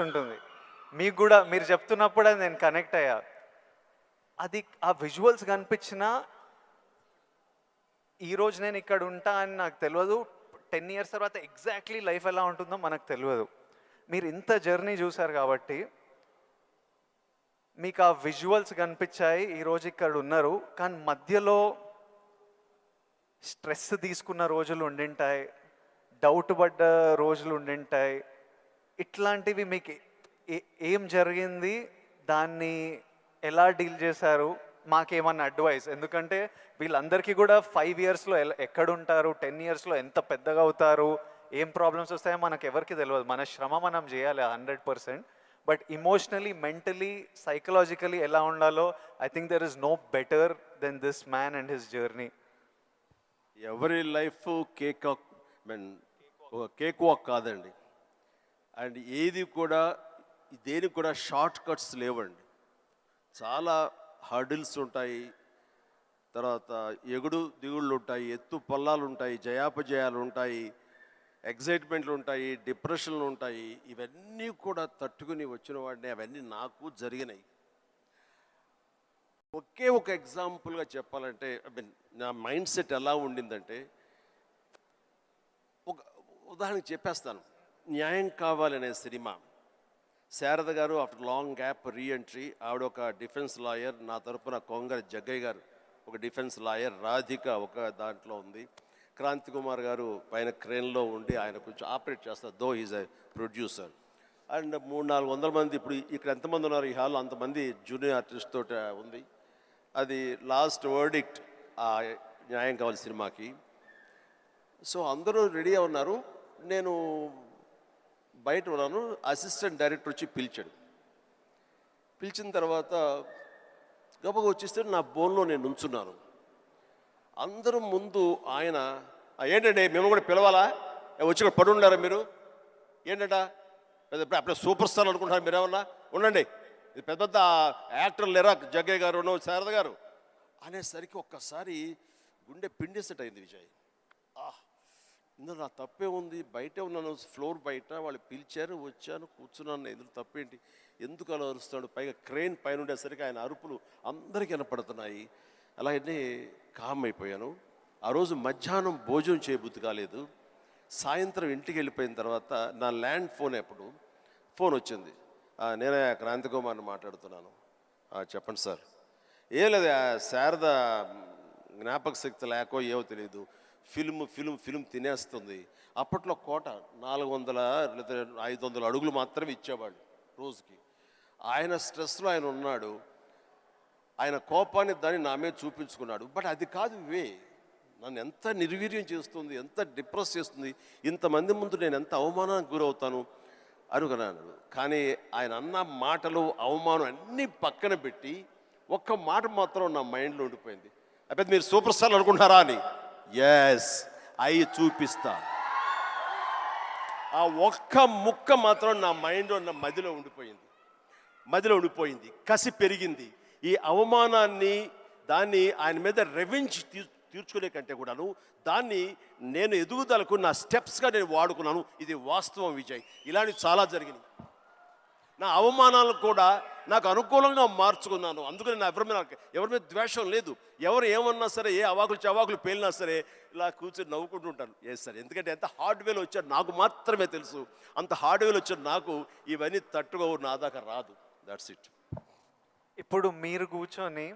ఉంటుంది. మీకు గూడా మీరు చెప్తున్నప్పుడే నేను కనెక్ట్ అయ్యా. అది ఆ విజువల్స్ కనిపించినా, ఈరోజు నేను ఇక్కడ ఉంటా అని నాకు తెలవదు. 10 ఇయర్స్ తర్వాత ఎగ్జాక్ట్‌లీ లైఫ్ ఎలా ఉంటుందో మనకు తెలవదు. మీరు ఇంత జర్నీ చూసారు కాబట్టి, మీకు ఆ విజువల్స్ కనిపించాయి. ఈరోజు ఇక్కడ ఉన్నారు. కానీ మధ్యలో స్ట్రెస్ తీసుకున్న రోజులు ఉండింటాయి. డౌట్ పడ్డ రోజులు ఉండింటాయి. ఇట్లాంటివి మీకు ఏం జరిగింది? దాన్ని ఎలా డీల్ చేశారు? మాకేమన్నా అడ్వైస్? ఎందుకంటే వీళ్ళందరికీ కూడా 5 ఇయర్స్‌లో ఎక్కడుంటారు, 10 ఇయర్స్‌లో ఎంత పెద్దగా అవుతారు, ఏం ప్రాబ్లమ్స్ వస్తాయో మనకెవరికీ తెలియదు. మన శ్రమ మనం చేయాలి 100%. బట్ ఎమోషనలీ, మెంటలీ, సైకలాజికలీ ఎలా ఉండాలో I think there is no better than this man and his journey. ఎవరి లైఫ్ కేక్ వాక్ కాదండి. అండ్ ఏది కూడా దేనికి కూడా షార్ట్ కట్స్ లేవండి. చాలా హర్డిల్స్ ఉంటాయి, తర్వాత ఎగుడు దిగుళ్ళు ఉంటాయి, ఎత్తు పల్లాలు ఉంటాయి, జయాపజయాలు ఉంటాయి, ఎగ్జైట్మెంట్లు ఉంటాయి, డిప్రెషన్లు ఉంటాయి. ఇవన్నీ కూడా తట్టుకుని వచ్చిన వాడిని, అవన్నీ నాకు జరిగినాయి. ఒకే ఒక ఎగ్జాంపుల్గా చెప్పాలంటే నా మైండ్ సెట్ ఎలా ఉండిందంటే, ఒక ఉదాహరణకి చెప్పేస్తాను. న్యాయం కావాలనే సినిమా, శారద గారు ఆఫ్టర్ లాంగ్ గ్యాప్ రీఎంట్రీ, ఆవిడ ఒక డిఫెన్స్ లాయర్, నా తరపున కొంగర జగ్గయ్య గారు ఒక డిఫెన్స్ లాయర్, రాధిక ఒక దాంట్లో ఉంది, క్రాంతి కుమార్ గారు పైన క్రేన్లో ఉండి ఆయన కొంచెం ఆపరేట్ చేస్తారు, though is a producer. And 300-400 మంది, ఇప్పుడు ఇక్కడ ఎంతమంది ఉన్నారు ఈ హాల్లో అంతమంది జూనియర్ ఆర్టిస్ట్ తోటి ఉంది. అది లాస్ట్ వర్డిక్ట్ ఆ న్యాయం కావాలి సినిమాకి. సో అందరూ రెడీ ఉన్నారు, నేను బయట ఉన్నాను. అసిస్టెంట్ డైరెక్టర్ వచ్చి పిలిచిన తర్వాత గబగ వచ్చేస్తే నా బోన్లో నేను నుంచున్నాను. అందరూ ముందు ఆయన, ఏంటంటే మేము కూడా పిలవాలా, వచ్చి ఇక్కడ పడి ఉండారా మీరు, ఏంటంట అప్పుడే సూపర్ స్టార్ అనుకుంటున్నారు మీరు, ఏమన్నా ఉండండి, ఇది పెద్ద పెద్ద యాక్టర్లు లేరా, జగ్గయ్య గారు, శారద గారు అనేసరికి ఒక్కసారి గుండె పిండేసేట్ అయింది విజయ్. ఇందులో నా తప్పే ఉంది, బయటే ఉన్నాను, ఫ్లోర్ బయట, వాళ్ళు పిలిచారు, వచ్చాను, కూర్చున్నాను, ఇందులో తప్పేంటి, ఎందుకు అలా అరుస్తాడు, పైగా క్రెయిన్ పైన ఉండేసరికి ఆయన అరుపులు అందరికీ వినపడుతున్నాయి. అలాగే కామ్ అయిపోయాను. ఆ రోజు మధ్యాహ్నం భోజనం చేయబుద్ధి కాలేదు. సాయంత్రం ఇంటికి వెళ్ళిపోయిన తర్వాత నా ల్యాండ్ ఫోన్ వచ్చింది. నేనే క్రాంతి కుమార్ని మాట్లాడుతున్నాను. చెప్పండి సార్. ఏం లేదు, శారద జ్ఞాపక శక్తి లేకో ఏవో తెలియదు, ఫిల్మ్ తినేస్తుంది. అప్పట్లో కోట 400 లేదా 500 అడుగులు మాత్రమే ఇచ్చేవాళ్ళు రోజుకి. ఆయన స్ట్రెస్లో ఆయన ఉన్నాడు, ఆయన కోపాన్ని దాన్ని నా మీద చూపించుకున్నాడు. బట్ అది కాదు నన్ను ఎంత నిర్వీర్యం చేస్తుంది, ఎంత డిప్రెస్ చేస్తుంది, ఇంతమంది ముందు నేను ఎంత అవమానానికి గురవుతాను అనుకున్నాను. కానీ ఆయన అన్న మాటలు, అవమానం అన్నీ పక్కన పెట్టి ఒక్క మాట మాత్రం నా మైండ్లో ఉండిపోయింది. అప్పుడు మీరు సూపర్ స్టార్ అనుకుంటున్నారా అని. ఎస్, అవి చూపిస్తా. ఆ ఒక్క ముక్క మాత్రం నా మైండ్లో, నా మదిలో ఉండిపోయింది. కసి పెరిగింది. ఈ అవమానాన్ని, దాన్ని ఆయన మీద రెవెంజ్ తీర్చుకునే కంటే కూడాను దాన్ని నేను ఎదుగుదలకు నా స్టెప్స్గా నేను వాడుకున్నాను. ఇది వాస్తవం విజయ్. ఇలాంటివి చాలా జరిగినాయి. నా అవమానాలను కూడా నాకు అనుకూలంగా మార్చుకున్నాను. అందుకని నా ఎవరి మీద ద్వేషం లేదు. ఎవరు ఏమన్నా సరే, ఏ చవాకులు పేలినా సరే ఇలా కూర్చొని నవ్వుకుంటూ ఉంటాను. సార్, ఎందుకంటే ఎంత హార్డ్వేర్ వచ్చాడు నాకు మాత్రమే తెలుసు. అంత హార్డ్వేర్ వచ్చాడు నాకు, ఇవన్నీ తట్టుకోవు, నా దాకా రాదు. That's it. ఇప్పుడు మీరు కూర్చొని